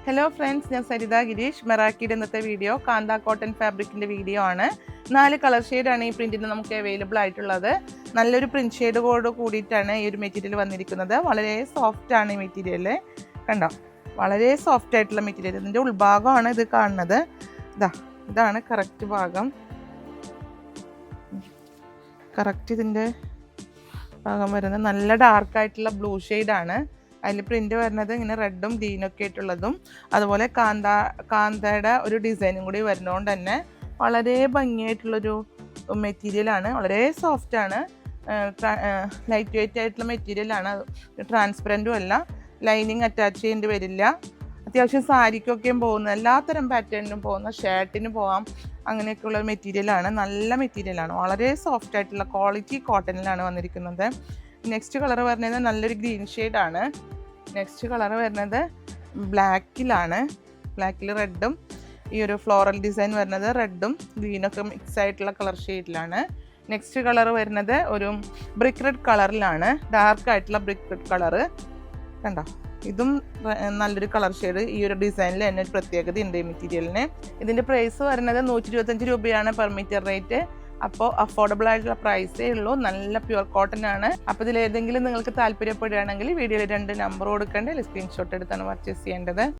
Hello friends, ഞാൻ സരിത ഗിരീഷ്. മെറാക്കിയുടെ ഇന്നത്തെ video കാന്ത cotton ഫാബ്രിക്കിൻ്റെ video ആണ്. 4 കളർ ഷെയ്ഡാണ് ഈ പ്രിൻറ്റിന് നമുക്ക് അവൈലബിൾ ആയിട്ടുള്ളത്. നല്ലൊരു പ്രിൻറ്റ് ഷെയ്ഡോട് കൂടിയിട്ടാണ് ഈ ഒരു മെറ്റീരിയൽ വന്നിരിക്കുന്നത്. വളരെ സോഫ്റ്റാണ് ഈ മെറ്റീരിയൽ. കണ്ടോ, വളരെ സോഫ്റ്റ് ആയിട്ടുള്ള മെറ്റീരിയൽ. ഇതിൻ്റെ ഉൾഭാഗമാണ് ഇത് കാണുന്നത്. ഇതാണ് കറക്റ്റ് ഭാഗം. കറക്റ്റ് ഇതിൻ്റെ ഭാഗം വരുന്നത് നല്ല ഡാർക്കായിട്ടുള്ള ബ്ലൂ ഷെയ്ഡാണ്. അതിൽ പ്രിൻ്റ് വരുന്നത് ഇങ്ങനെ റെഡും ഗ്രീനൊക്കെ ആയിട്ടുള്ളതും, അതുപോലെ കാന്തയുടെ ഒരു ഡിസൈനും കൂടി വരുന്നതുകൊണ്ട് തന്നെ വളരെ ഭംഗിയായിട്ടുള്ളൊരു മെറ്റീരിയലാണ്. വളരെ സോഫ്റ്റാണ്, ലൈറ്റ് വെയ്റ്റ് ആയിട്ടുള്ള മെറ്റീരിയലാണ്. ട്രാൻസ്പെറൻറ്റും അല്ല, ലൈനിങ് അറ്റാച്ച് ചെയ്യേണ്ടി വരില്ല. അത്യാവശ്യം സാരിക്കൊക്കെയും പോകുന്ന എല്ലാത്തരം പാറ്റേണിനും പോകുന്ന, ഷർട്ടിന് പോകാം, അങ്ങനെയൊക്കെയുള്ള മെറ്റീരിയലാണ്. നല്ല മെറ്റീരിയലാണ്, വളരെ സോഫ്റ്റ് ആയിട്ടുള്ള ക്വാളിറ്റി കോട്ടണിലാണ് വന്നിരിക്കുന്നത്. നെക്സ്റ്റ് കളർ വരുന്നത് നല്ലൊരു ഗ്രീൻ ഷെയ്ഡാണ്. നെക്സ്റ്റ് കളർ വരുന്നത് ബ്ലാക്കിലാണ്. ബ്ലാക്കിൽ റെഡും ഈ ഒരു ഫ്ലോറൽ ഡിസൈൻ വരുന്നത് റെഡും ഗ്രീനൊക്കെ മിക്സ് ആയിട്ടുള്ള കളർ ഷെയ്ഡിലാണ്. നെക്സ്റ്റ് കളർ വരുന്നത് ഒരു ബ്രിക്ക് റെഡ് കളറിലാണ്, ഡാർക്ക് ആയിട്ടുള്ള ബ്രിക്ക് റെഡ് കളറ്. കണ്ടോ, ഇതും നല്ലൊരു കളർ ഷെയ്ഡ്. ഈ ഒരു ഡിസൈനിൽ തന്നെ ഒരു പ്രത്യേകത ഉണ്ട് ഈ മെറ്റീരിയലിന്. ഇതിൻ്റെ പ്രൈസ് വരുന്നത് 125 രൂപയാണ് പെർ മീറ്റർ റേറ്റ്. അപ്പോൾ അഫോർഡബിൾ ആയിട്ടുള്ള പ്രൈസേ ഉള്ളൂ. നല്ല പ്യുവർ കോട്ടൺ ആണ്. അപ്പോൾ ഇതിലേതെങ്കിലും നിങ്ങൾക്ക് താല്പര്യപ്പെടുകയാണെങ്കിൽ വീഡിയോയിൽ 2 നമ്പർ കൊടുക്കേണ്ടത്, സ്ക്രീൻഷോട്ട് എടുത്താണ് പർച്ചേസ് ചെയ്യേണ്ടത്.